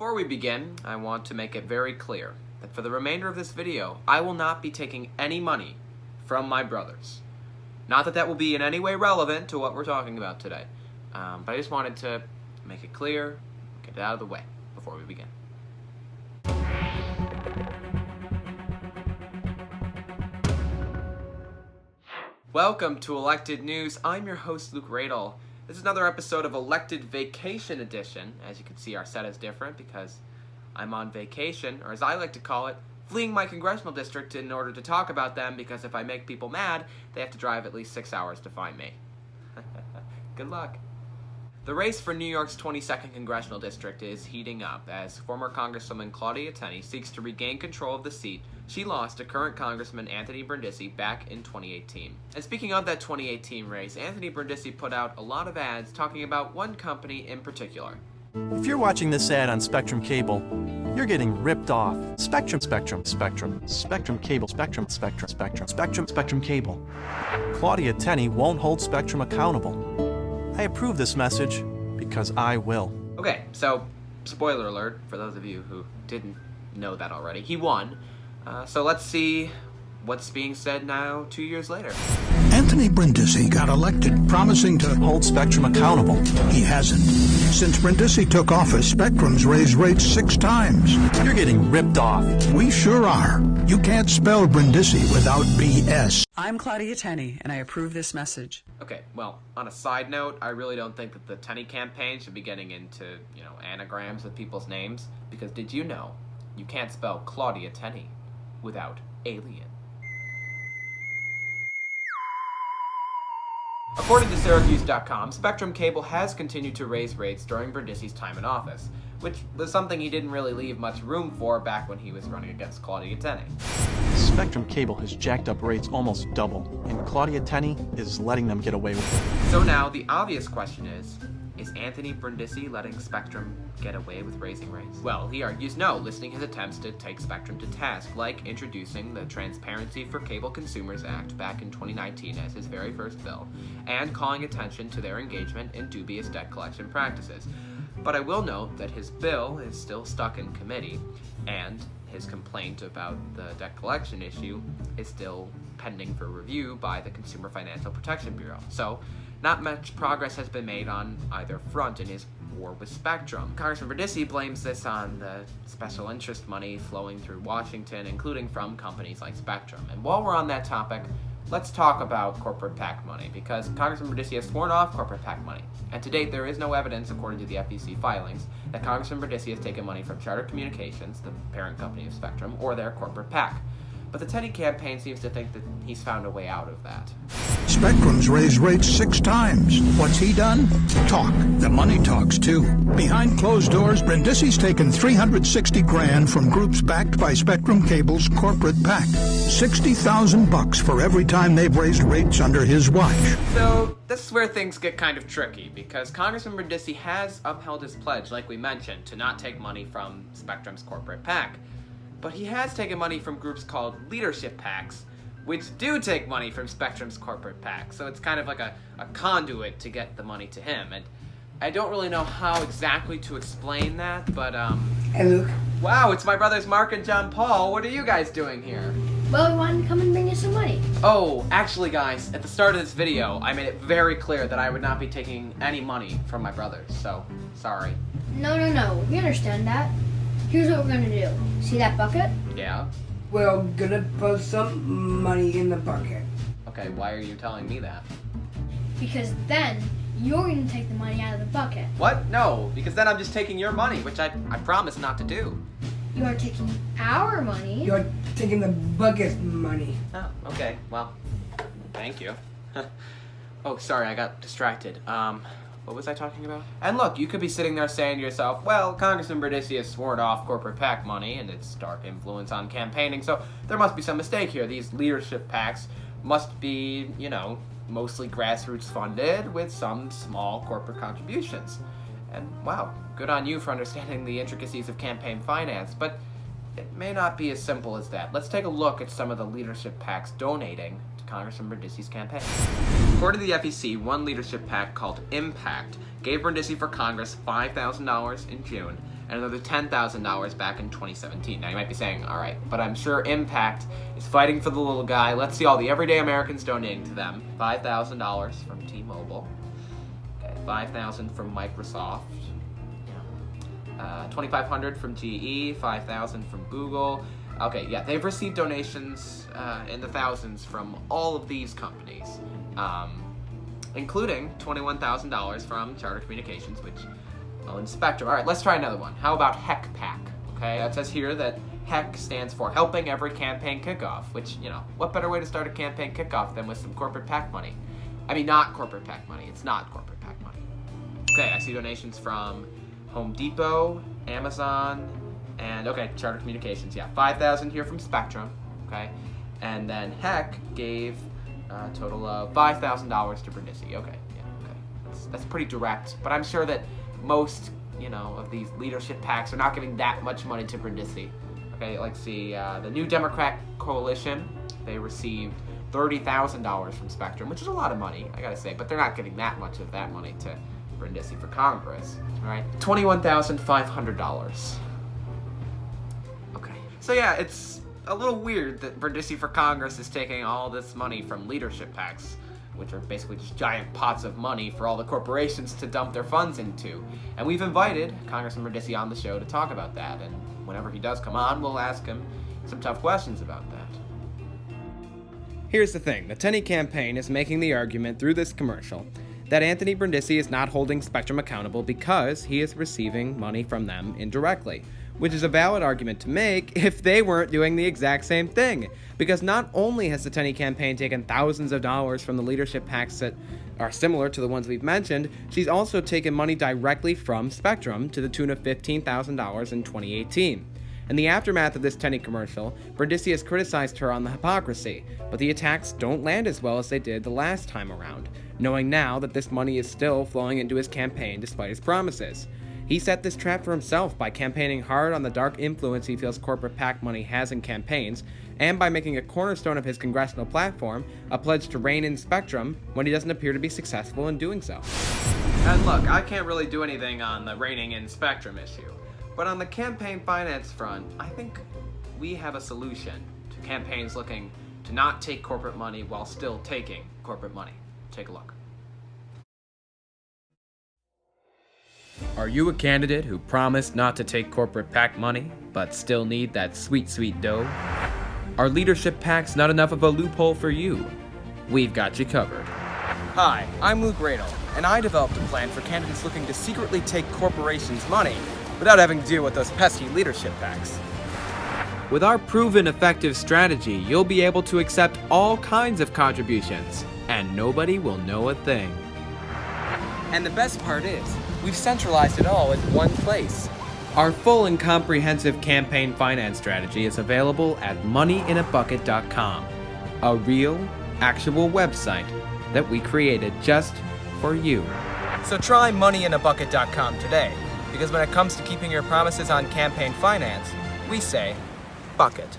Before we begin, I want to make it very clear that for the remainder of this video, I will not be taking any money from my brothers. Not that that will be in any way relevant to what we're talking about today, but I just wanted to make it clear, get it out of the way before we begin. Welcome to Elected News. I'm your host, Luke Radel. This is another episode of Elected Vacation Edition. As you can see, our set is different because I'm on vacation, or as I like to call it, fleeing my congressional district in order to talk about them, because if I make people mad, they have to drive at least 6 hours to find me. Good luck. The race for New York's 22nd Congressional District is heating up as former Congresswoman Claudia Tenney seeks to regain control of the seat she lost to current Congressman Anthony Brindisi back in 2018. And speaking of that 2018 race, Anthony Brindisi put out a lot of ads talking about one company in particular. If you're watching this ad on Spectrum Cable, you're getting ripped off. Spectrum Cable. Claudia Tenney won't hold Spectrum accountable. I approve this message because I will. Okay, so spoiler alert for those of you who didn't know that already. He won. So let's see what's being said now 2 years later. Anthony Brindisi got elected promising to Hold Spectrum accountable. He hasn't. Since Brindisi took office, Spectrum's raised rates 6 times. You're getting ripped off. We sure are. You can't spell Brindisi without BS. I'm Claudia Tenney, and I approve this message. Okay, well, on a side note, I really don't think that the Tenney campaign should be getting into, anagrams with people's names, because did you know you can't spell Claudia Tenney without alien? According to Syracuse.com, Spectrum Cable has continued to raise rates during Brindisi's time in office, which was something he didn't really leave much room for back when he was running against Claudia Tenney. Spectrum Cable has jacked up rates almost double, and Claudia Tenney is letting them get away with it. So now the obvious question is Anthony Brindisi letting Spectrum get away with raising rates? Well, he argues no, listing his attempts to take Spectrum to task, like introducing the Transparency for Cable Consumers Act back in 2019 as his very first bill, and calling attention to their engagement in dubious debt collection practices. But I will note that his bill is still stuck in committee, and his complaint about the debt collection issue is still pending for review by the Consumer Financial Protection Bureau. So, not much progress has been made on either front in his war with Spectrum. Congressman Brindisi blames this on the special interest money flowing through Washington, including from companies like Spectrum. And while we're on that topic, let's talk about corporate PAC money, because Congressman Brindisi has sworn off corporate PAC money. And to date, there is no evidence, according to the FEC filings, that Congressman Brindisi has taken money from Charter Communications, the parent company of Spectrum, or their corporate PAC. But the Tenney campaign seems to think that he's found a way out of that. Spectrum's raised rates 6 times. What's he done? Talk. The money talks, too. Behind closed doors, Brindisi's taken $360,000 from groups backed by Spectrum Cable's corporate PAC. $60,000 for every time they've raised rates under his watch. So this is where things get kind of tricky, because Congressman Brindisi has upheld his pledge, like we mentioned, to not take money from Spectrum's corporate PAC. But he has taken money from groups called leadership PACs, which do take money from Spectrum's corporate PAC. So it's kind of like a conduit to get the money to him. And I don't really know how exactly to explain that, but Hey, Luke. Wow, it's my brothers Mark and John Paul. What are you guys doing here? Well, we wanted to come and bring you some money. Oh, actually guys, at the start of this video, I made it very clear that I would not be taking any money from my brothers, so sorry. No. We understand that. Here's what we're gonna do. See that bucket? Yeah? We're gonna put some money in the bucket. Okay, why are you telling me that? Because then you're gonna take the money out of the bucket. What? No, because then I'm just taking your money, which I promised not to do. You are taking our money. You're taking the bucket's money. Oh, okay, well, thank you. Oh, sorry, I got distracted. What was I talking about? And look, you could be sitting there saying to yourself, well, Congressman Brindisi has sworn off corporate PAC money and its dark influence on campaigning, so there must be some mistake here. These leadership PACs must be, mostly grassroots funded with some small corporate contributions. And wow, good on you for understanding the intricacies of campaign finance, but it may not be as simple as that. Let's take a look at some of the leadership PACs donating to Congressman Brindisi's campaign. According to the FEC, one leadership PAC called Impact gave Brindisi for Congress $5,000 in June and another $10,000 back in 2017. Now you might be saying, all right, but I'm sure Impact is fighting for the little guy. Let's see all the everyday Americans donating to them. $5,000 from T-Mobile. Okay, $5,000 from Microsoft. $2,500 from GE, $5,000 from Google. Okay, yeah, they've received donations in the thousands from all of these companies, including $21,000 from Charter Communications, which owns Spectrum. All right, let's try another one. How about HECPAC? Okay, it says here that HEC stands for Helping Every Campaign Kickoff, which, what better way to start a campaign kickoff than with some corporate PAC money? I mean, not corporate PAC money. It's not corporate PAC money. Okay, I see donations from Home Depot, Amazon, and, okay, Charter Communications. Yeah, $5,000 here from Spectrum, okay? And then HEC gave a total of $5,000 to Brindisi. Okay, yeah, okay. That's pretty direct, but I'm sure that most, of these leadership PACs are not giving that much money to Brindisi. Okay, let's see, the New Democrat Coalition, they received $30,000 from Spectrum, which is a lot of money, I gotta say, but they're not giving that much of that money to Brindisi for Congress, all right? $21,500. Okay, so yeah, it's a little weird that Brindisi for Congress is taking all this money from leadership PACs, which are basically just giant pots of money for all the corporations to dump their funds into. And we've invited Congressman Brindisi on the show to talk about that, and whenever he does come on, we'll ask him some tough questions about that. Here's the thing, the Tenney campaign is making the argument through this commercial that Anthony Brindisi is not holding Spectrum accountable because he is receiving money from them indirectly, which is a valid argument to make if they weren't doing the exact same thing. Because not only has the Tenney campaign taken thousands of dollars from the leadership PACs that are similar to the ones we've mentioned, she's also taken money directly from Spectrum to the tune of $15,000 in 2018. In the aftermath of this Tenney commercial, Brindisi has criticized her on the hypocrisy, but the attacks don't land as well as they did the last time around, knowing now that this money is still flowing into his campaign despite his promises. He set this trap for himself by campaigning hard on the dark influence he feels corporate PAC money has in campaigns, and by making a cornerstone of his congressional platform a pledge to rein in Spectrum when he doesn't appear to be successful in doing so. And look, I can't really do anything on the reining in Spectrum issue, but on the campaign finance front, I think we have a solution to campaigns looking to not take corporate money while still taking corporate money. Take a look. Are you a candidate who promised not to take corporate PAC money, but still need that sweet, sweet dough? Are leadership PACs not enough of a loophole for you? We've got you covered. Hi, I'm Luke Radel, and I developed a plan for candidates looking to secretly take corporations' money without having to deal with those pesky leadership PACs. With our proven effective strategy, you'll be able to accept all kinds of contributions, and nobody will know a thing. And the best part is, we've centralized it all in one place. Our full and comprehensive campaign finance strategy is available at moneyinabucket.com, a real, actual website that we created just for you. So try moneyinabucket.com today, because when it comes to keeping your promises on campaign finance, we say, bucket.